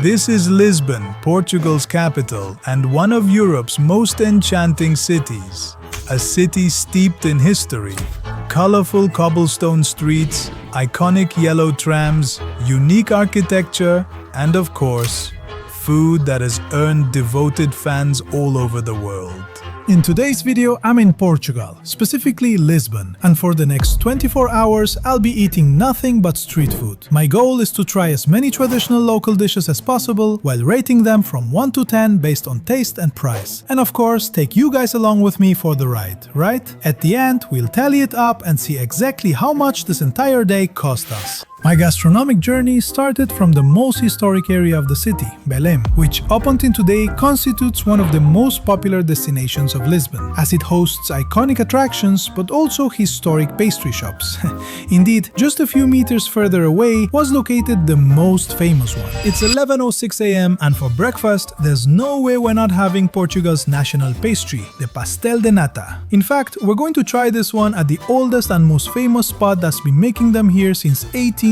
This is Lisbon, Portugal's capital and one of Europe's most enchanting cities. A city steeped in history, colorful cobblestone streets, iconic yellow trams, unique architecture, and of course, food that has earned devoted fans all over the world. In today's video, I'm in Portugal, specifically Lisbon, and for the next 24 hours, I'll be eating nothing but street food. My goal is to try as many traditional local dishes as possible, while rating them from 1 to 10 based on taste and price. And of course, take you guys along with me for the ride, right? At the end, we'll tally it up and see exactly how much this entire day cost us. My gastronomic journey started from the most historic area of the city, Belém, which up until today constitutes one of the most popular destinations of Lisbon, as it hosts iconic attractions but also historic pastry shops. Indeed, just a few meters further away was located the most famous one. It's 11:06 a.m. and for breakfast, there's no way we're not having Portugal's national pastry, the Pastel de nata. In fact, we're going to try this one at the oldest and most famous spot that's been making them here since 1837.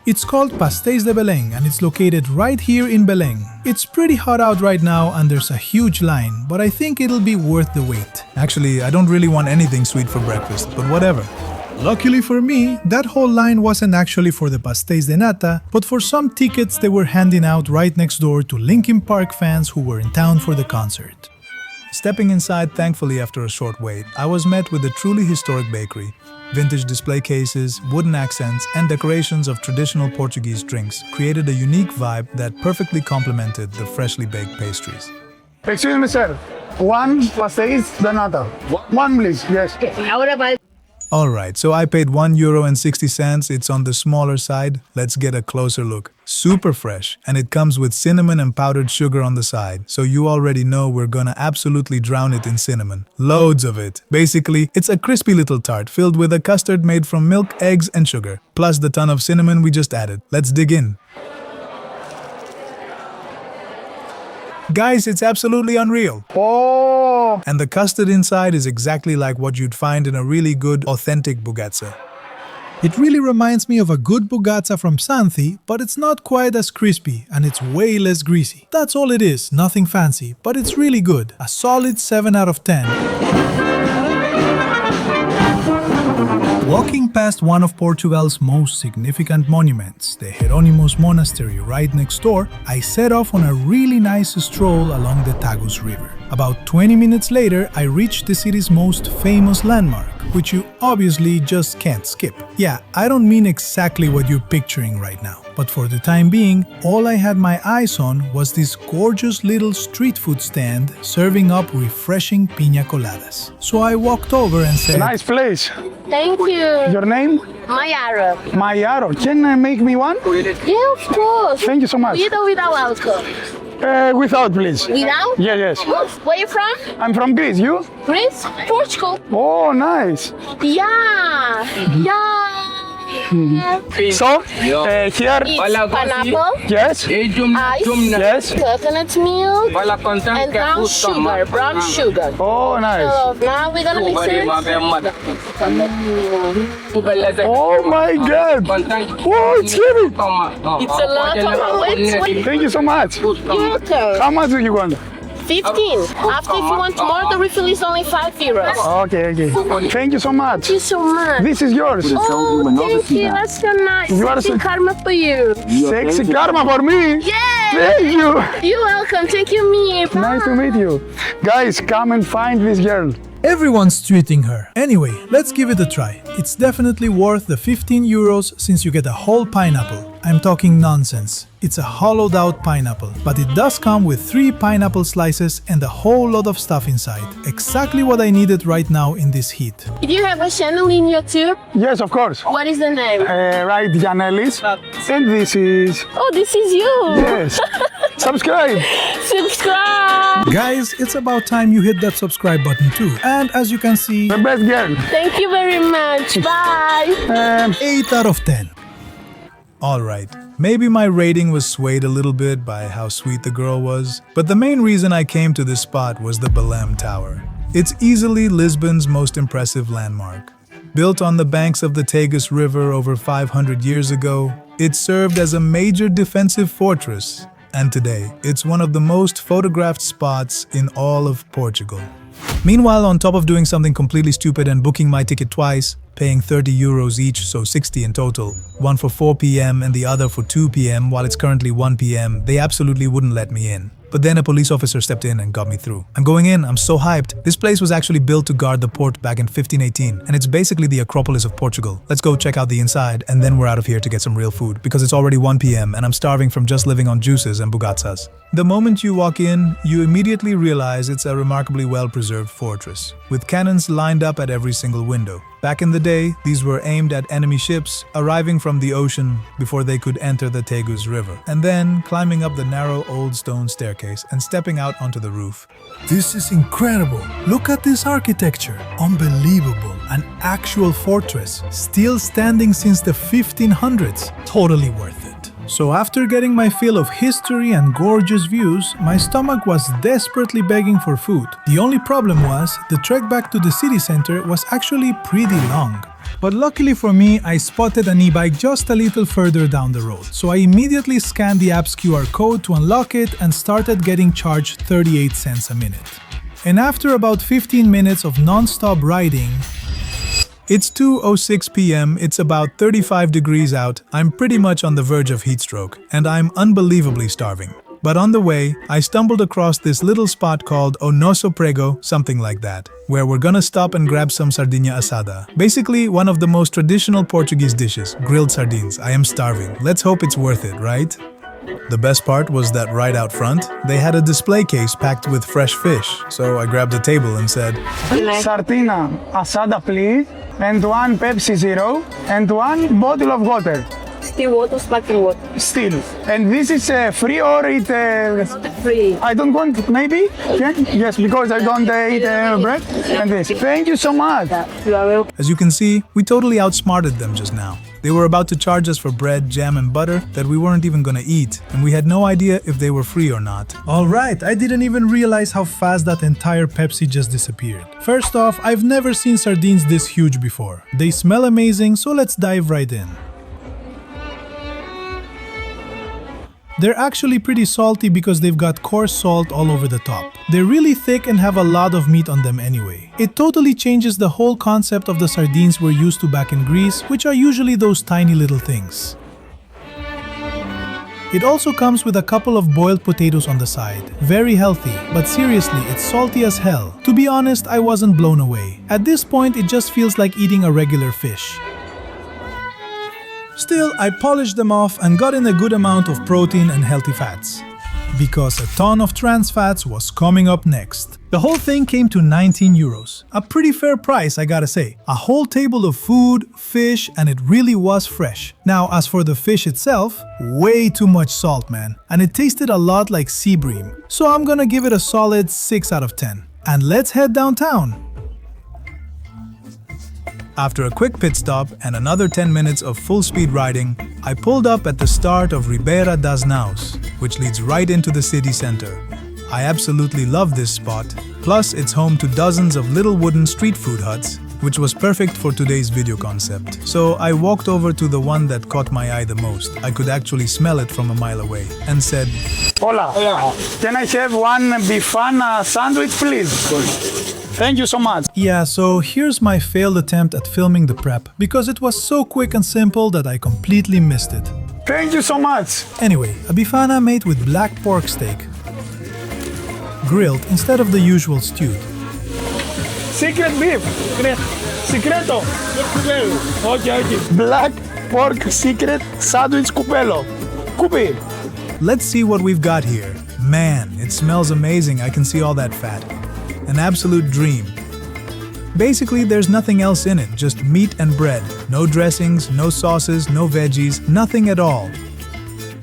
It's called Pastéis de Belém and it's located right here in Belém. It's pretty hot out right now and there's a huge line, but I think it'll be worth the wait. Actually, I don't really want anything sweet for breakfast, but whatever. Luckily for me, that whole line wasn't actually for the Pastéis de nata, but for some tickets they were handing out right next door to Linkin Park fans who were in town for the concert. Stepping inside, thankfully after a short wait, I was met with a truly historic bakery. Vintage display cases, wooden accents, and decorations of traditional Portuguese drinks created a unique vibe that perfectly complemented the freshly baked pastries. Excuse me, sir. One pastéis de nata. One, please. Yes. Alright, so I paid €1.60. It's on the smaller side. Let's get a closer look. Super fresh, and it comes with cinnamon and powdered sugar on the side, so you already know we're gonna absolutely drown it in cinnamon. Loads of it. Basically, it's a crispy little tart filled with a custard made from milk, eggs, and sugar, plus the ton of cinnamon we just added. Let's dig in. Guys, it's absolutely unreal. Oh! And the custard inside is exactly like what you'd find in a really good, authentic bugazza. It really reminds me of a good bugazza from Santi, but it's not quite as crispy and it's way less greasy. That's all it is, nothing fancy, but it's really good. A solid 7 out of 10. Walking past one of Portugal's most significant monuments, the Jerónimos Monastery right next door, I set off on a really nice stroll along the Tagus River. About 20 minutes later, I reached the city's most famous landmark, which you obviously just can't skip. Yeah, I don't mean exactly what you're picturing right now, but for the time being, all I had my eyes on was this gorgeous little street food stand serving up refreshing piña coladas. So I walked over and said, Nice place. Thank you. Your name? Mayara. Mayaro. Can I make me one? Yeah, of course. Thank you so much. With or without alcohol? Without, please. Without? Yeah, yes. Where you from? I'm from Greece. You? Greece? Portugal. Oh, nice. Yeah. Yeah. So, here, It's pineapple, yes, ice, yes. coconut milk, and brown sugar. Oh, nice. So now we're gonna mix it. Oh my God. Oh, it's heavy. It's a lot of wait. Thank you so much. You're welcome. How much do you want? 15. After, if you want more, the refill is only €5. Okay. Thank you so much. Thank you so much. This is yours. Oh, thank you. That's so nice. You are Sexy karma for you. Sexy karma for me. Yeah. Thank you. You're welcome. Thank you, me. Bye. Nice to meet you. Guys, come and find this girl. everyone's treating her. Anyway, let's give it a try. It's definitely worth the €15 since you get a whole pineapple. I'm talking nonsense. It's a hollowed out pineapple, but it does come with 3 pineapple slices and a whole lot of stuff inside. Exactly what I needed right now in this heat. Do you have a channel in YouTube? Yes, of course. What is the name? Right, Giannelis. And this is... Oh, this is you! Yes. Subscribe! Subscribe! Guys, it's about time you hit that subscribe button too. And as you can see, The best girl. Thank you very much. Bye! 8 out of 10. Alright, maybe my rating was swayed a little bit by how sweet the girl was, but the main reason I came to this spot was the Belém Tower. It's easily Lisbon's most impressive landmark. Built on the banks of the Tagus River over 500 years ago, It served as a major defensive fortress, and today it's one of the most photographed spots in all of Portugal. Meanwhile, on top of doing something completely stupid and booking my ticket twice, paying 30 euros each, so 60 in total, one for 4 p.m. and the other for 2 p.m. while it's currently 1 p.m., they absolutely wouldn't let me in. But then a police officer stepped in and got me through. I'm going in, I'm so hyped. This place was actually built to guard the port back in 1518, and it's basically the Acropolis of Portugal. Let's go check out the inside, and then we're out of here to get some real food, because it's already 1 p.m. and I'm starving from just living on juices and bugatsas. The moment you walk in, you immediately realize it's a remarkably well-preserved fortress, with cannons lined up at every single window. Back in the day, these were aimed at enemy ships arriving from the ocean before they could enter the Tagus River, and then climbing up the narrow old stone staircase and stepping out onto the roof. This is incredible. Look at this architecture. Unbelievable. An actual fortress, still standing since the 1500s. Totally worth it. So after getting my fill of history and gorgeous views, my stomach was desperately begging for food. The only problem was, the trek back to the city center was actually pretty long. But luckily for me, I spotted an e-bike just a little further down the road. So I immediately scanned the app's QR code to unlock it and started getting charged 38 cents a minute. And after about 15 minutes of non-stop riding, it's 2:06 p.m., it's about 35 degrees out, I'm pretty much on the verge of heat stroke, and I'm unbelievably starving. But on the way, I stumbled across this little spot called O Nosso Prego, something like that, where we're gonna stop and grab some sardinha assada. Basically, one of the most traditional Portuguese dishes, grilled sardines. I am starving. Let's hope it's worth it, right? The best part was that right out front, they had a display case packed with fresh fish. So I grabbed a table and said, Sardina assada, please, and 1 Pepsi Zero, and 1 bottle of water. Still water, sparkling water. Still. And this is free or it... Free. I don't want, maybe? Yeah? Yes, because I don't eat bread. And this. Thank you so much. You are welcome. As you can see, we totally outsmarted them just now. They were about to charge us for bread, jam, and butter that we weren't even gonna eat, and we had no idea if they were free or not. Alright, I didn't even realize how fast that entire Pepsi just disappeared. First off, I've never seen sardines this huge before. They smell amazing, so let's dive right in. They're actually pretty salty because they've got coarse salt all over the top. They're really thick and have a lot of meat on them anyway. It totally changes the whole concept of the sardines we're used to back in Greece, which are usually those tiny little things. It also comes with a couple of boiled potatoes on the side. Very healthy, but seriously, it's salty as hell. To be honest, I wasn't blown away. At this point, it just feels like eating a regular fish. Still, I polished them off and got in a good amount of protein and healthy fats, because a ton of trans fats was coming up next. The whole thing came to 19 euros. A pretty fair price, I gotta say. A whole table of food, fish, and it really was fresh. Now, as for the fish itself, way too much salt, man. And it tasted a lot like sea bream. So I'm gonna give it a solid 6 out of 10. And let's head downtown. After a quick pit stop and another 10 minutes of full-speed riding, I pulled up at the start of Ribeira das Naus, which leads right into the city center. I absolutely love this spot, plus it's home to dozens of little wooden street food huts, which was perfect for today's video concept. So I walked over to the one that caught my eye the most. I could actually smell it from a mile away, and said, Hola. Can I have 1 Bifana sandwich, please? Thank you so much. Yeah, so here's my failed attempt at filming the prep, because it was so quick and simple that I completely missed it. Thank you so much. Anyway, a bifana made with black pork steak, grilled instead of the usual stewed. Secret beef. Secreto. Okay. Black pork secret sandwich cupelo. Cupi. let's see what we've got here. Man, it smells amazing. I can see all that fat. An absolute dream. Basically, there's nothing else in it, just meat and bread. No dressings, no sauces, no veggies, nothing at all.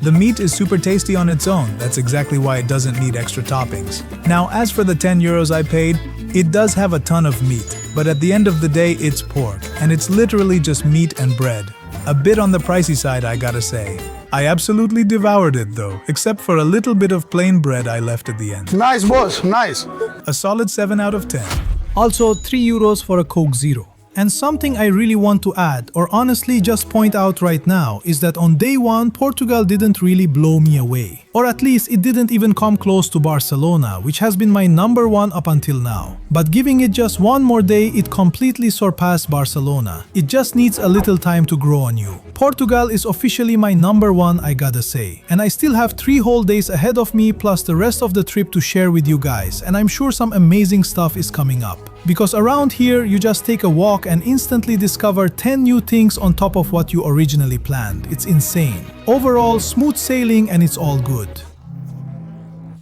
The meat is super tasty on its own. That's exactly why it doesn't need extra toppings. Now, as for the 10 euros I paid, it does have a ton of meat, but at the end of the day, it's pork, and it's literally just meat and bread. A bit on the pricey side, I gotta say. I absolutely devoured it though, except for a little bit of plain bread I left at the end. Nice, boss, nice. A solid 7 out of 10. Also, 3 euros for a Coke Zero. And something I really want to add, or honestly just point out right now, is that on day one, Portugal didn't really blow me away. Or at least it didn't even come close to Barcelona, which has been my number one up until now. But giving it just one more day, it completely surpassed Barcelona. It just needs a little time to grow on you. Portugal is officially my number one, I gotta say. And I still have 3 whole days ahead of me plus the rest of the trip to share with you guys, and I'm sure some amazing stuff is coming up. Because around here, you just take a walk and instantly discover 10 new things on top of what you originally planned. It's insane. Overall, smooth sailing and it's all good.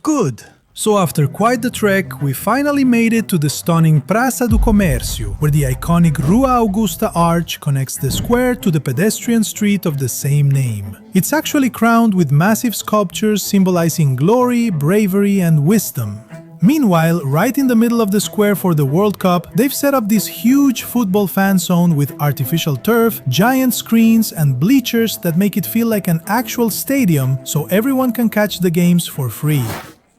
Good. So after quite the trek, we finally made it to the stunning Praça do Comercio, where the iconic Rua Augusta Arch connects the square to the pedestrian street of the same name. It's actually crowned with massive sculptures symbolizing glory, bravery, and wisdom. Meanwhile, right in the middle of the square for the World Cup, they've set up this huge football fan zone with artificial turf, giant screens, and bleachers that make it feel like an actual stadium so everyone can catch the games for free.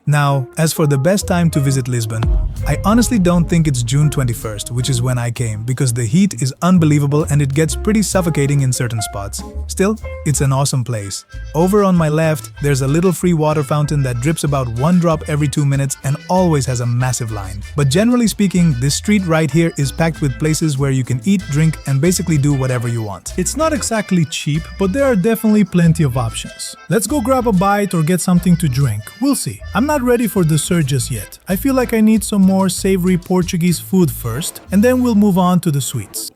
Now, as for the best time to visit Lisbon, I honestly don't think it's June 21st, which is when I came, because the heat is unbelievable and it gets pretty suffocating in certain spots. Still, it's an awesome place. Over on my left, there's a little free water fountain that drips about 1 drop every 2 minutes and always has a massive line. But generally speaking, this street right here is packed with places where you can eat, drink, and basically do whatever you want. It's not exactly cheap, but there are definitely plenty of options. Let's go grab a bite or get something to drink. We'll see. I'm not ready for dessert just yet. I feel like I need some more savory Portuguese food first, and then we'll move on to the sweets.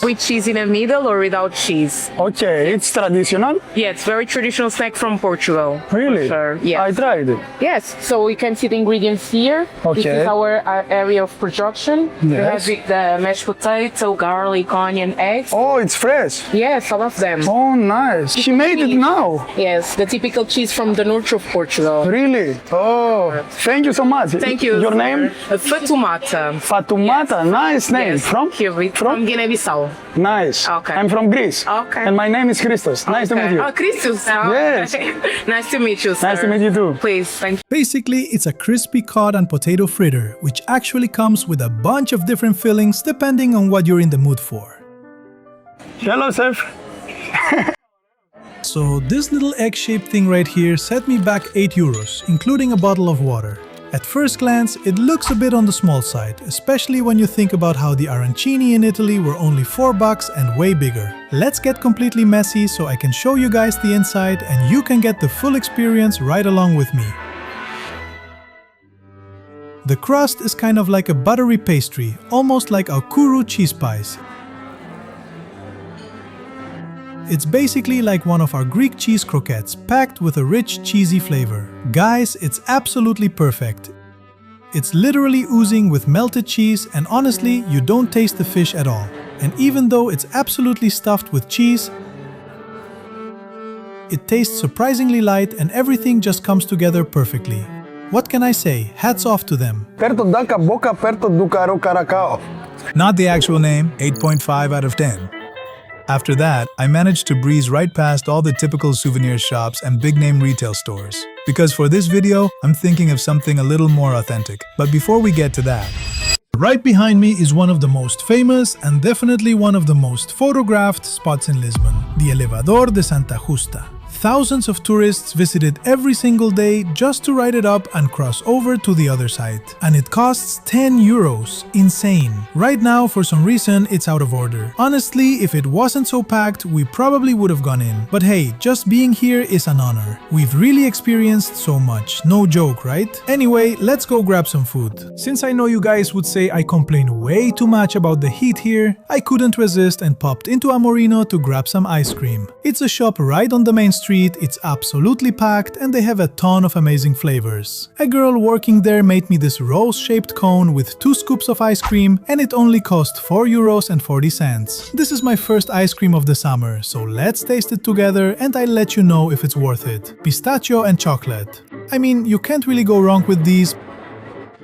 With cheese in the middle or without cheese? Okay, it's traditional. Yeah, it's very traditional snack from Portugal. Really? For sure. Yes. I tried it. Yes, so we can see the ingredients here. Okay. This is our area of production. We have Yes. the mashed potato, garlic, onion, eggs. Oh, it's fresh. Yes, all of them. Oh, nice. She made it now. Yes, the typical cheese from the north of Portugal. Really? Oh, thank you so much. Thank you. Your name? Fatumata. Fatumata. Nice name. Yes. From? Here, from Guinea-Bissau. Nice. Okay. I'm from Greece. Okay. And my name is Christos. Nice to meet you. Oh, Christus. Oh, Yes. okay. Nice to meet you, sir. Nice to meet you too. Please, thank you. Basically, it's a crispy cod and potato fritter, which actually comes with a bunch of different fillings depending on what you're in the mood for. Hello, chef. So this little egg-shaped thing right here set me back €8, including a bottle of water. At first glance, it looks a bit on the small side, especially when you think about how the arancini in Italy were only $4 and way bigger. Let's get completely messy so I can show you guys the inside and you can get the full experience right along with me. The crust is kind of like a buttery pastry, almost like aukuru cheese pies. It's basically like one of our Greek cheese croquettes, packed with a rich, cheesy flavor. Guys, it's absolutely perfect. It's literally oozing with melted cheese, and honestly, you don't taste the fish at all. And even though it's absolutely stuffed with cheese, it tastes surprisingly light and everything just comes together perfectly. What can I say? Hats off to them. Perto da boca, perto do caro caracao. Not the actual name, 8.5 out of 10. After that, I managed to breeze right past all the typical souvenir shops and big-name retail stores. Because for this video, I'm thinking of something a little more authentic. But before we get to that, Right behind me is one of the most famous and definitely one of the most photographed spots in Lisbon, the Elevador de Santa Justa. Thousands of tourists visit it every single day just to ride it up and cross over to the other side. And it costs €10. Insane. Right now, for some reason, it's out of order. Honestly, if it wasn't so packed, we probably would have gone in. But hey, just being here is an honor. We've really experienced so much. No joke, right? Anyway, let's go grab some food. Since I know you guys would say I complain way too much about the heat here, I couldn't resist and popped into Amorino to grab some ice cream. It's a shop right on the main street. It's absolutely packed and they have a ton of amazing flavors. A girl working there made me this rose-shaped cone with 2 scoops of ice cream and it only cost €4.40. This is my first ice cream of the summer, so let's taste it together and I'll let you know if it's worth it. Pistachio and chocolate. I mean, you can't really go wrong with these.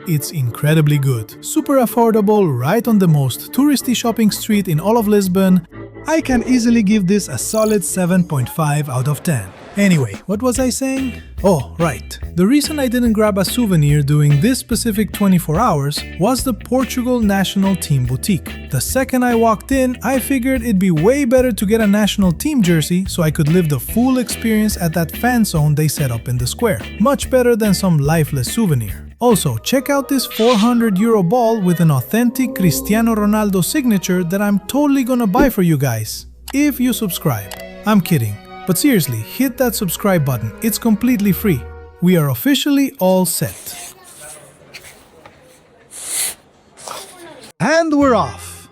It's incredibly good. Super affordable, right on the most touristy shopping street in all of Lisbon. I can easily give this a solid 7.5 out of 10. Anyway, what was I saying? Oh, right. The reason I didn't grab a souvenir during this specific 24 hours was the Portugal national team boutique. The second I walked in, I figured it'd be way better to get a national team jersey so I could live the full experience at that fan zone they set up in the square. Much better than some lifeless souvenir. Also, check out this €400 ball with an authentic Cristiano Ronaldo signature that I'm totally gonna buy for you guys. If you subscribe. I'm kidding. But seriously, hit that subscribe button. It's completely free. We are officially all set. And we're off.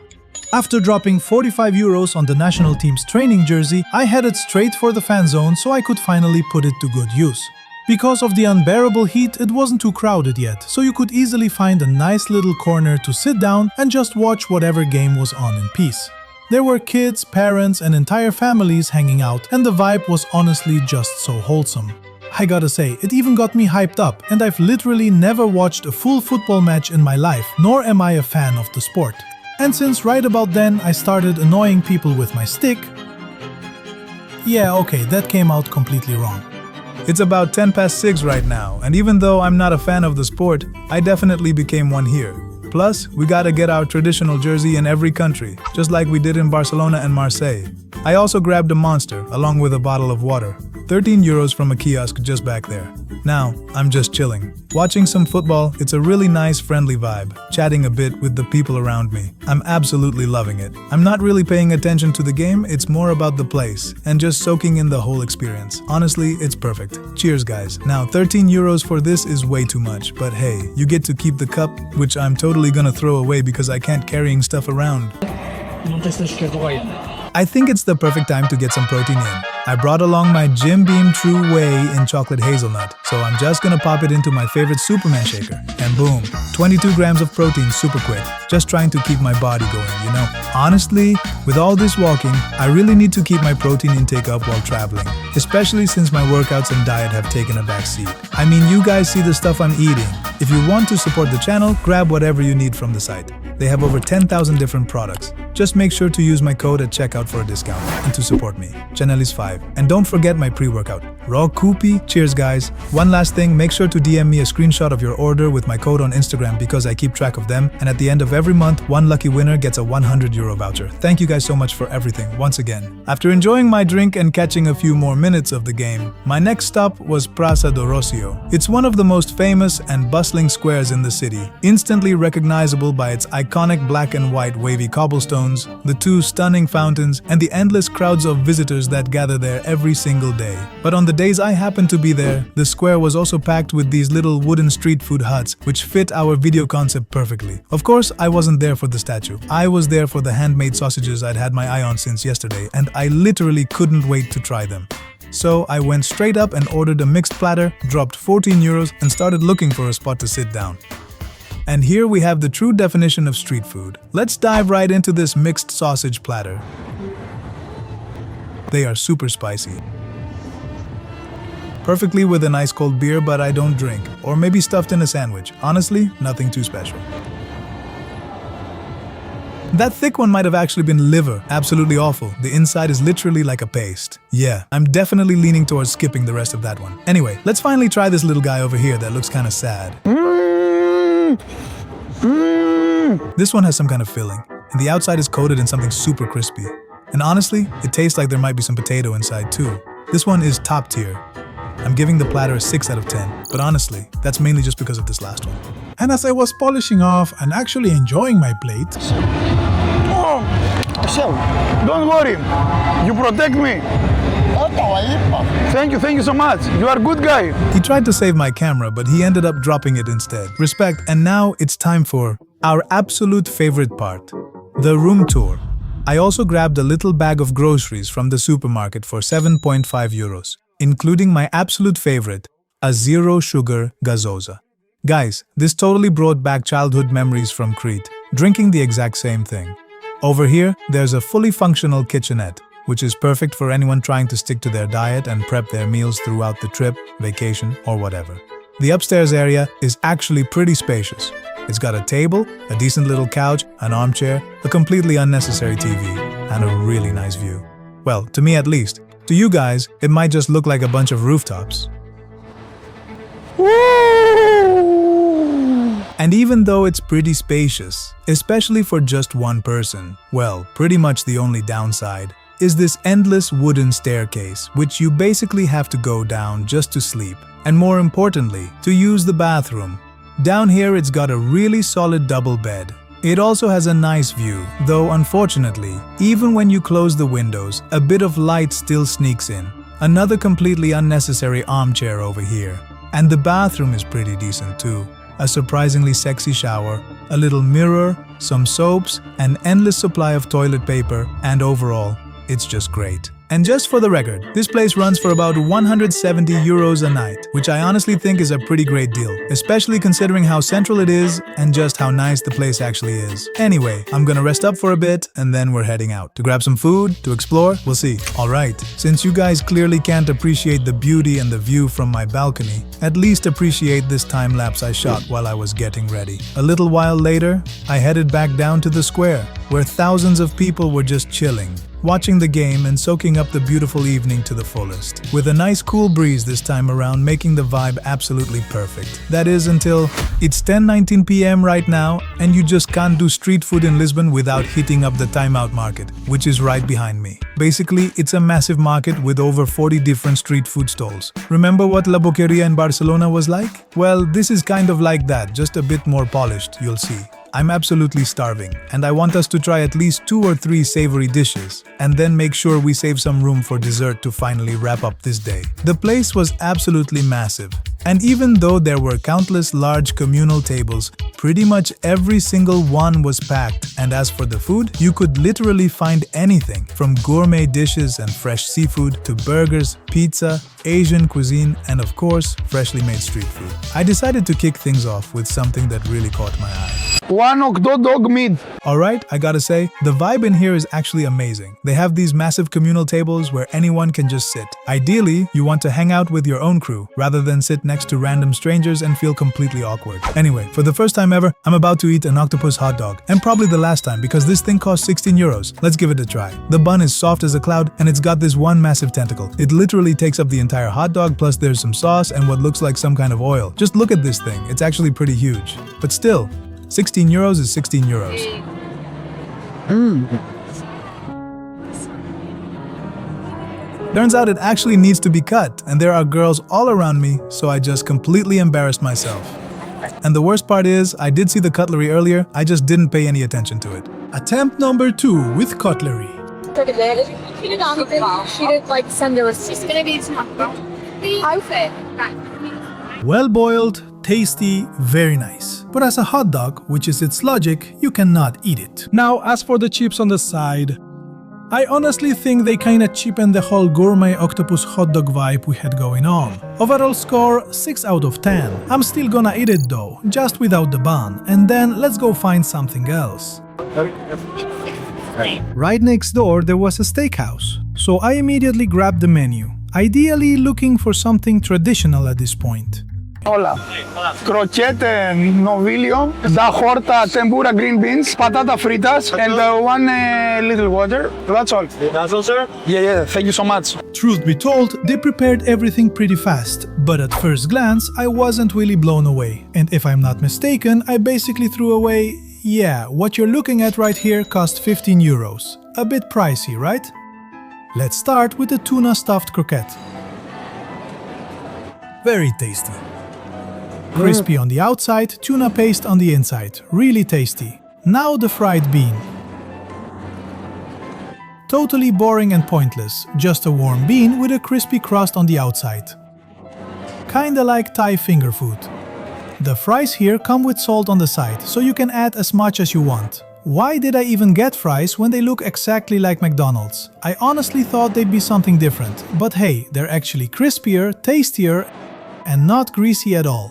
After dropping €45 on the national team's training jersey, I headed straight for the fan zone so I could finally put it to good use. Because of the unbearable heat, it wasn't too crowded yet, so you could easily find a nice little corner to sit down and just watch whatever game was on in peace. There were kids, parents, and entire families hanging out, and the vibe was honestly just so wholesome. I gotta say, it even got me hyped up, and I've literally never watched a full football match in my life, nor am I a fan of the sport. And since right about then I started annoying people with my stick... Yeah, okay, that came out completely wrong. It's about 6:10 right now, and even though I'm not a fan of the sport, I definitely became one here. Plus, we gotta get our traditional jersey in every country, just like we did in Barcelona and Marseille. I also grabbed a Monster, along with a bottle of water. €13 from a kiosk just back there. Now, I'm just chilling. Watching some football, it's a really nice, friendly vibe. Chatting a bit with the people around me. I'm absolutely loving it. I'm not really paying attention to the game, it's more about the place, and just soaking in the whole experience. Honestly, it's perfect. Cheers, guys. Now, €13 for this is way too much, but hey, you get to keep the cup, which I'm totally gonna throw away because I can't carrying stuff around. I think it's the perfect time to get some protein in. I brought along my Jim Beam True Whey in chocolate hazelnut, so I'm just gonna pop it into my favorite Superman shaker. And boom, 22 grams of protein super quick. Just trying to keep my body going, you know. Honestly, with all this walking, I really need to keep my protein intake up while traveling, especially since my workouts and diet have taken a back seat. I mean, you guys see the stuff I'm eating. If you want to support the channel, grab whatever you need from the site. They have over 10,000 different products. Just make sure to use my code at checkout for a discount and to support me, Giannelis 5. And don't forget my pre-workout, Raw Koopy. Cheers, guys. One last thing, make sure to DM me a screenshot of your order with my code on Instagram because I keep track of them. And at the end of every month, one lucky winner gets a €100 voucher. Thank you guys so much for everything, once again. After enjoying my drink and catching a few more minutes of the game, my next stop was Praça do Rocio. It's one of the most famous and bustling squares in the city, instantly recognizable by its iconic black and white wavy cobblestones, the two stunning fountains, and the endless crowds of visitors that gather there every single day. But on the days I happened to be there, the square was also packed with these little wooden street food huts which fit our video concept perfectly. Of course, I wasn't there for the statue. I was there for the handmade sausages I'd had my eye on since yesterday, and I literally couldn't wait to try them. So I went straight up and ordered a mixed platter, dropped €14, and started looking for a spot to sit down. And here we have the true definition of street food. Let's dive right into this mixed sausage platter. They are super spicy. Perfectly with a nice cold beer, but I don't drink. Or maybe stuffed in a sandwich. Honestly, nothing too special. That thick one might have actually been liver. Absolutely awful. The inside is literally like a paste. Yeah, I'm definitely leaning towards skipping the rest of that one. Anyway, let's finally try this little guy over here that looks kind of sad. This one has some kind of filling, and the outside is coated in something super crispy. And honestly, it tastes like there might be some potato inside too. This one is top tier. I'm giving the platter a 6 out of 10, but honestly, that's mainly just because of this last one. And as I was polishing off and actually enjoying my plate... Oh, Pastel, don't worry. You protect me. Thank you so much. You are a good guy. He tried to save my camera, but he ended up dropping it instead. Respect, and now it's time for our absolute favorite part, the room tour. I also grabbed a little bag of groceries from the supermarket for €7.5, including my absolute favorite, a zero-sugar gazosa. Guys, this totally brought back childhood memories from Crete, drinking the exact same thing. Over here, there's a fully functional kitchenette, which is perfect for anyone trying to stick to their diet and prep their meals throughout the trip, vacation, or whatever. The upstairs area is actually pretty spacious. It's got a table, a decent little couch, an armchair, a completely unnecessary TV, and a really nice view. Well, to me at least. To you guys, it might just look like a bunch of rooftops. And even though it's pretty spacious, especially for just one person, well, pretty much the only downside is this endless wooden staircase, which you basically have to go down just to sleep, and more importantly, to use the bathroom. Down here it's got a really solid double bed. It also has a nice view, though unfortunately, even when you close the windows, a bit of light still sneaks in. Another completely unnecessary armchair over here. And the bathroom is pretty decent too. A surprisingly sexy shower, a little mirror, some soaps, an endless supply of toilet paper, and overall, it's just great. And just for the record, this place runs for about 170 euros a night, which I honestly think is a pretty great deal, especially considering how central it is and just how nice the place actually is. Anyway, I'm gonna rest up for a bit and then we're heading out. To grab some food, to explore, we'll see. Alright, since you guys clearly can't appreciate the beauty and the view from my balcony, at least appreciate this time lapse I shot while I was getting ready. A little while later, I headed back down to the square, where thousands of people were just chilling, watching the game and soaking up the beautiful evening to the fullest, with a nice cool breeze this time around making the vibe absolutely perfect. That is until it's 10:19 p.m. right now and you just can't do street food in Lisbon without hitting up the Timeout Market, which is right behind me. Basically, it's a massive market with over 40 different street food stalls. Remember what La Boqueria in Barcelona was like? Well, this is kind of like that, just a bit more polished, you'll see. I'm absolutely starving, and I want us to try at least 2 or 3 savory dishes, and then make sure we save some room for dessert to finally wrap up this day. The place was absolutely massive, and even though there were countless large communal tables, pretty much every single one was packed, and as for the food, you could literally find anything, from gourmet dishes and fresh seafood to burgers, pizza, Asian cuisine, and of course, freshly made street food. I decided to kick things off with something that really caught my eye. One hot dog meat. Alright, I gotta say, the vibe in here is actually amazing. They have these massive communal tables where anyone can just sit. Ideally, you want to hang out with your own crew, rather than sit next to random strangers and feel completely awkward. Anyway, for the first time ever, I'm about to eat an octopus hot dog. And probably the last time, because this thing costs 16 euros. Let's give it a try. The bun is soft as a cloud, and it's got this one massive tentacle. It literally takes up the entire hot dog, plus there's some sauce and what looks like some kind of oil. Just look at this thing, it's actually pretty huge. But still, 16 euros is 16 euros. Turns out it actually needs to be cut, and there are girls all around me, so I just completely embarrassed myself. And the worst part is, I did see the cutlery earlier, I just didn't pay any attention to it. Attempt number 2 with cutlery. She did like send the receipt. It's gonna be outfit. Well-boiled, tasty, very nice. But as a hot dog, which is its logic, you cannot eat it. Now, as for the chips on the side, I honestly think they kinda cheapened the whole gourmet octopus hot dog vibe we had going on. Overall score, 6 out of 10. I'm still gonna eat it though, just without the bun, and then let's go find something else. Right next door there was a steakhouse, so I immediately grabbed the menu, ideally looking for something traditional at this point. Hola. Crocchette novillo, da horta tempura green beans, patata fritas, and one little water. That's all. That's all, sir? Yeah, thank you so much. Truth be told, they prepared everything pretty fast, but at first glance, I wasn't really blown away. And if I'm not mistaken, I basically threw away, yeah, what you're looking at right here cost 15 euros. A bit pricey, right? Let's start with the tuna stuffed croquette. Very tasty. Crispy on the outside, tuna paste on the inside. Really tasty. Now the fried bean. Totally boring and pointless. Just a warm bean with a crispy crust on the outside. Kinda like Thai finger food. The fries here come with salt on the side, so you can add as much as you want. Why did I even get fries when they look exactly like McDonald's? I honestly thought they'd be something different, but hey, they're actually crispier, tastier, and not greasy at all.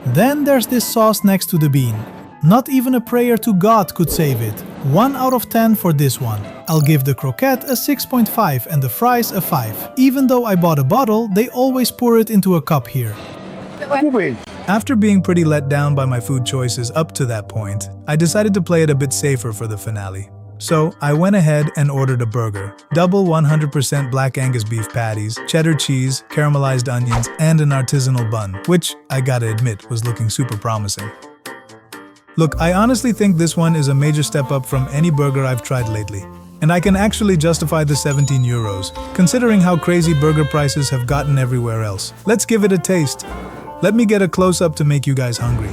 Then there's this sauce next to the bean. Not even a prayer to God could save it. 1 out of 10 for this one. I'll give the croquette a 6.5 and the fries a 5. Even though I bought a bottle, they always pour it into a cup here. After being pretty let down by my food choices up to that point, I decided to play it a bit safer for the finale. So I went ahead and ordered a burger. Double 100% black Angus beef patties, cheddar cheese, caramelized onions, and an artisanal bun, which, I gotta admit, was looking super promising. Look, I honestly think this one is a major step up from any burger I've tried lately. And I can actually justify the 17 euros, considering how crazy burger prices have gotten everywhere else. Let's give it a taste. Let me get a close-up to make you guys hungry.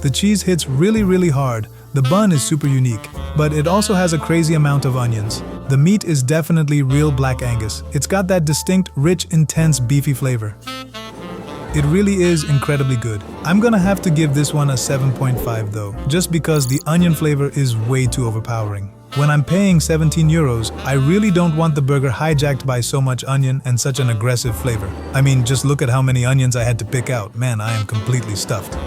The cheese hits really hard. The bun is super unique, but it also has a crazy amount of onions. The meat is definitely real black Angus. It's got that distinct, rich, intense, beefy flavor. It really is incredibly good. I'm gonna have to give this one a 7.5 though, just because the onion flavor is way too overpowering. When I'm paying 17 euros, I really don't want the burger hijacked by so much onion and such an aggressive flavor. I mean, just look at how many onions I had to pick out. Man, I am completely stuffed.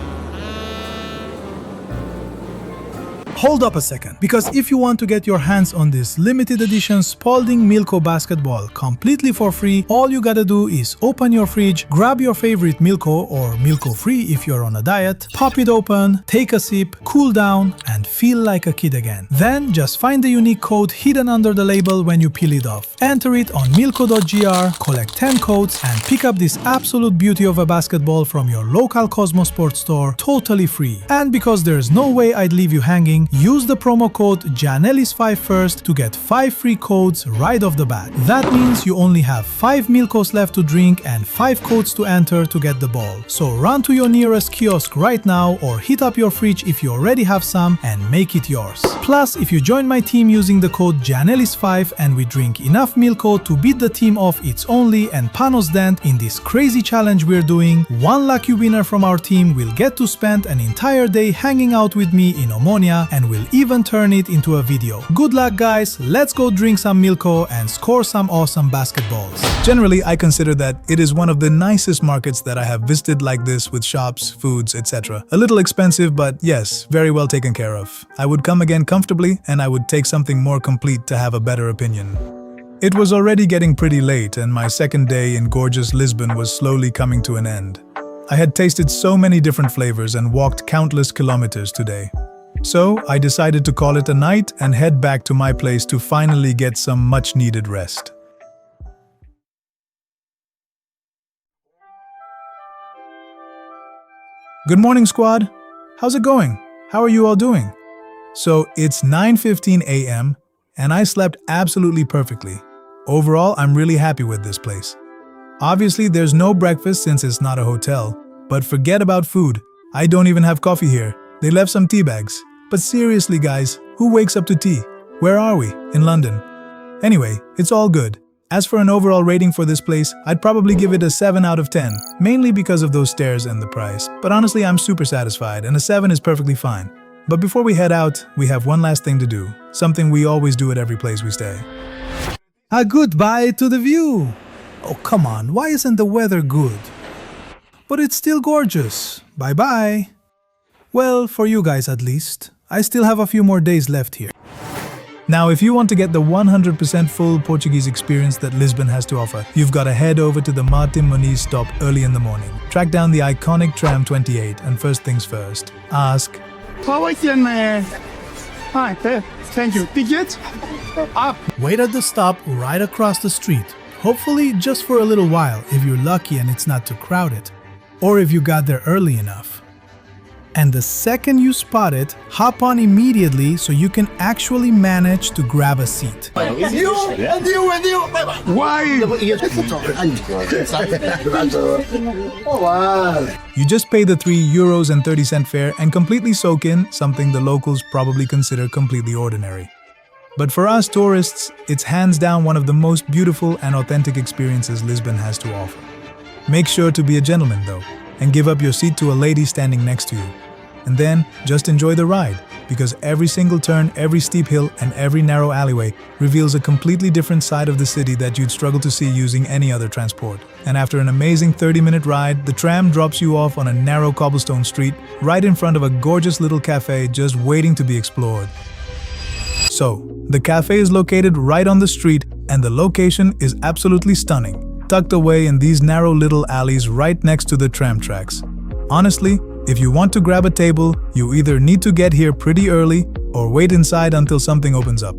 Hold up a second, because if you want to get your hands on this limited edition Spalding Milko basketball completely for free, all you gotta do is open your fridge, grab your favorite Milko or Milko free if you're on a diet, pop it open, take a sip, cool down, and feel like a kid again. Then just find the unique code hidden under the label when you peel it off. Enter it on milko.gr, collect 10 codes, and pick up this absolute beauty of a basketball from your local Cosmo Sports store totally free. And because there's no way I'd leave you hanging, use the promo code Giannelis5 first to get 5 free codes right off the bat. That means you only have 5 Milkos left to drink and 5 codes to enter to get the ball. So run to your nearest kiosk right now or hit up your fridge if you already have some and make it yours. Plus, if you join my team using the code Giannelis5 and we drink enough Milko to beat the team off It's Only and Panos Dent in this crazy challenge we're doing, one lucky winner from our team will get to spend an entire day hanging out with me in Omonia and will even turn it into a video. Good luck guys, let's go drink some Milko and score some awesome basketballs. Generally, I consider that it is one of the nicest markets that I have visited like this, with shops, foods, etc. A little expensive, but yes, very well taken care of. I would come again comfortably, and I would take something more complete to have a better opinion. It was already getting pretty late, and my second day in gorgeous Lisbon was slowly coming to an end. I had tasted so many different flavors and walked countless kilometers today. So I decided to call it a night and head back to my place to finally get some much-needed rest. Good morning, squad. How's it going? How are you all doing? So it's 9:15 a.m. and I slept absolutely perfectly. Overall, I'm really happy with this place. Obviously, there's no breakfast since it's not a hotel, but forget about food. I don't even have coffee here. They left some tea bags. But seriously guys, who wakes up to tea? Where are we? In London. Anyway, it's all good. As for an overall rating for this place, I'd probably give it a 7 out of 10, mainly because of those stairs and the price. But honestly, I'm super satisfied, and a 7 is perfectly fine. But before we head out, we have one last thing to do, something we always do at every place we stay. A goodbye to the view! Oh come on, why isn't the weather good? But it's still gorgeous. Bye-bye. Well, for you guys at least. I still have a few more days left here. Now, if you want to get the 100% full Portuguese experience that Lisbon has to offer, you've got to head over to the Martim Moniz stop early in the morning. Track down the iconic tram 28, and first things first, ask, Thank you. Ticket? Up. Wait at the stop right across the street. Hopefully just for a little while if you're lucky and it's not too crowded. Or if you got there early enough. And the second you spot it, hop on immediately so you can actually manage to grab a seat. Why? You just pay the €3.30 fare and completely soak in something the locals probably consider completely ordinary. But for us tourists, it's hands down one of the most beautiful and authentic experiences Lisbon has to offer. Make sure to be a gentleman though, and give up your seat to a lady standing next to you. And then, just enjoy the ride, because every single turn, every steep hill, and every narrow alleyway reveals a completely different side of the city that you'd struggle to see using any other transport. And after an amazing 30-minute ride, the tram drops you off on a narrow cobblestone street, right in front of a gorgeous little cafe just waiting to be explored. So, the cafe is located right on the street, and the location is absolutely stunning, tucked away in these narrow little alleys right next to the tram tracks. Honestly, If you want to grab a table, you either need to get here pretty early or wait inside until something opens up.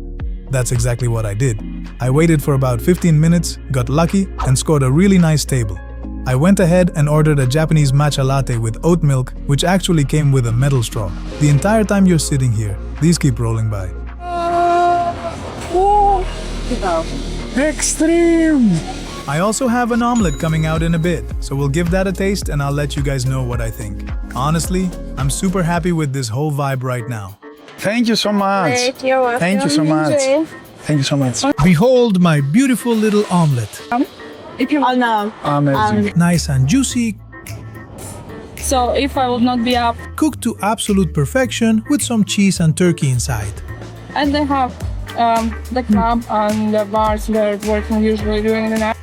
That's exactly what I did. I waited for about 15 minutes, got lucky, and scored a really nice table. I went ahead and ordered a Japanese matcha latte with oat milk, which actually came with a metal straw. The entire time you're sitting here, these keep rolling by. Extreme! I also have an omelette coming out in a bit, so we'll give that a taste and I'll let you guys know what I think. Honestly, I'm super happy with this whole vibe right now. Thank you so much. You're welcome. Thank you so much. Enjoy. Thank you so much. Behold my beautiful little omelette. If you no. Amazing. Nice and juicy, So if I would not be up, cooked to absolute perfection with some cheese and turkey inside. and they have the club and the bars they're working usually during the night.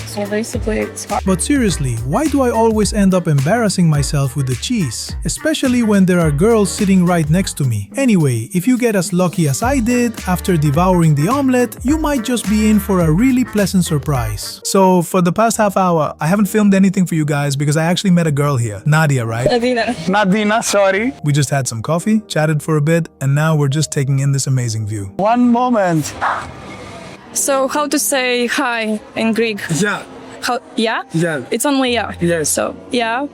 So basically, it's hard. But seriously, why do I always end up embarrassing myself with the cheese? Especially when there are girls sitting right next to me. Anyway, if you get as lucky as I did after devouring the omelette, you might just be in for a really pleasant surprise. So, for the past half hour, I haven't filmed anything for you guys because I actually met a girl here. Nadia, right? Nadina, sorry. We just had some coffee, chatted for a bit, and now we're just taking in this amazing view. One moment. So how to say hi in Greek? Yeah. How, yeah? Yeah. It's only yeah. Yes. So yeah,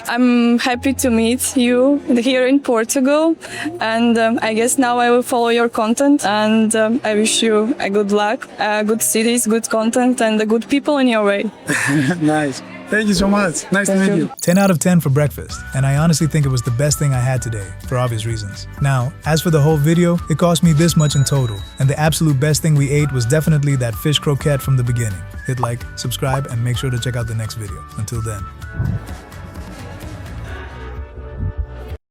I'm happy to meet you here in Portugal, and I guess now I will follow your content, and I wish you a good luck, good cities, good content, and the good people in your way. Nice. Thank you so much. Nice to meet you. 10 out of 10 for breakfast, and I honestly think it was the best thing I had today, for obvious reasons. Now, as for the whole video, it cost me this much in total, and the absolute best thing we ate was definitely that fish croquette from the beginning. Hit like, subscribe, and make sure to check out the next video. Until then.